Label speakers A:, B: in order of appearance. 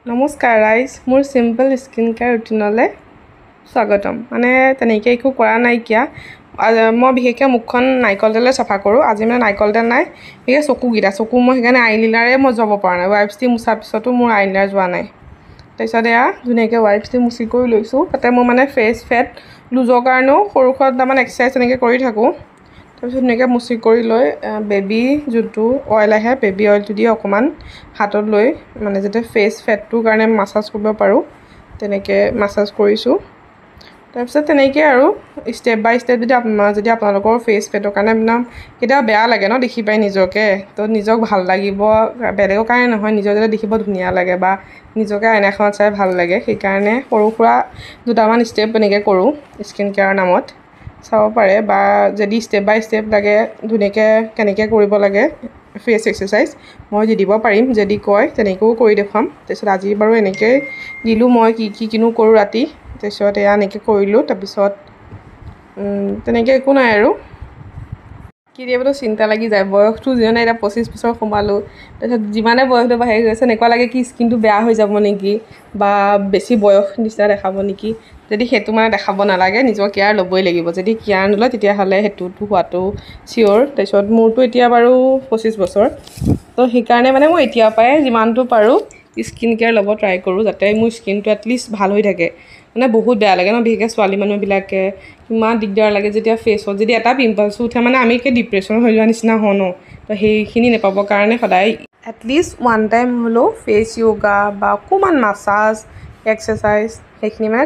A: নমস্কাৰ ৰাইজ, মোৰ চিম্পল স্কিন কেয়াৰ ৰুটিনলৈ স্বাগতম। মানে তেনেকৈ একো কৰা নাইকিয়া। মই বিশেষকৈ মুখখন নাৰিকল তেলেৰে চাফা কৰোঁ। আজি মানে নাৰিকল তেল নাই, বিশেষকৈ চকু মই সেইকাৰণে আইলিনাৰে মই যাব পৰা নাই। ৱাইপছ দি মোচাৰ পিছতো মোৰ আইলিনাৰ যোৱা নাই। তাৰপিছত এয়া ধুনীয়াকৈ ৱাইপছ দি মুচি কৰি লৈছোঁ। তাতে মই মানে ফেচ ফেট লুজৰ কাৰণেও সৰু সুৰা দুটামান এক্সাৰচাইজ এনেকৈ কৰি থাকোঁ। তাৰপিছত ধুনীয়াকৈ মুচি কৰি লৈ বেবী যোনটো অইল আহে, বেবী অইলটো দি অকণমান হাতত লৈ মানে যাতে ফেচ ফেটটোৰ কাৰণে মাছাজ কৰিব পাৰোঁ, তেনেকৈ মাছাজ কৰিছোঁ। তাৰপিছত তেনেকৈ আৰু ষ্টেপ বাই ষ্টেপ যদি আপোনালোকৰ ফেচ ফেটৰ কাৰণে কেতিয়াবা বেয়া লাগে ন দেখি পাই নিজকে, তো নিজক ভাল লাগিব, বেলেগৰ কাৰণে নহয়, নিজৰ যাতে দেখিব ধুনীয়া লাগে বা নিজকে আইনাখনত চাই ভাল লাগে, সেইকাৰণে সৰু সুৰা দুটামান ষ্টেপ এনেকৈ কৰোঁ স্কিন কেয়াৰৰ নামত। চাব পাৰে বা যদি ষ্টেপ বাই ষ্টেপ লাগে ধুনীয়াকৈ কেনেকৈ কৰিব লাগে ফেচ এক্সাৰচাইজ মই দি দিব পাৰিম, যদি কয় তেনেকৈও কৰি দেখুৱাম। তাৰপিছত আজি বাৰু এনেকৈ দিলোঁ মই কিনো কৰোঁ ৰাতি। তাৰপিছত এয়া এনেকৈ কৰিলোঁ। তাৰপিছত তেনেকৈ একো নাই আৰু কেতিয়াবাতো চিন্তা লাগি যায়, বয়সটো যিমানে এতিয়া 25 বছৰ সোমালোঁ, তাৰপিছত যিমানে বয়সটো বাঢ়ি গৈছে এনেকুৱা লাগে কি স্কিনটো বেয়া হৈ যাব নেকি বা বেছি বয়স নিচিনা দেখাব নেকি। যদি সেইটো মানে দেখাব নালাগে, নিজৰ কেয়াৰ ল'বই লাগিব। যদি কেয়াৰ নলয় তেতিয়াহ'লে সেইটোতো হোৱাটো চিয়'ৰ। তাৰপিছত মোৰতো এতিয়া বাৰু 25 বছৰ, তো সেইকাৰণে মানে মই এতিয়াৰ পৰাই যিমানটো পাৰোঁ স্কিন কেয়াৰ ল'ব ট্ৰাই কৰোঁ, যাতে মোৰ স্কিনটো এটলিষ্ট ভাল হৈ থাকে। মানে বহুত বেয়া লাগে ন, বিশেষকৈ ছোৱালী মানুহবিলাকে ইমান দিগদাৰ লাগে যেতিয়া ফেচত যদি এটা পিম্পলছো উঠে, মানে আমি ডিপ্ৰেশ্যন হৈ যোৱা নিচিনা হওঁ ন। তো সেইখিনি নাপাবৰ কাৰণে সদায় এটলিষ্ট ওৱান টাইম হ'লেও ফেচ য়োগা বা অকণমান মাছাজ এক্সাৰচাইজ সেইখিনি মানে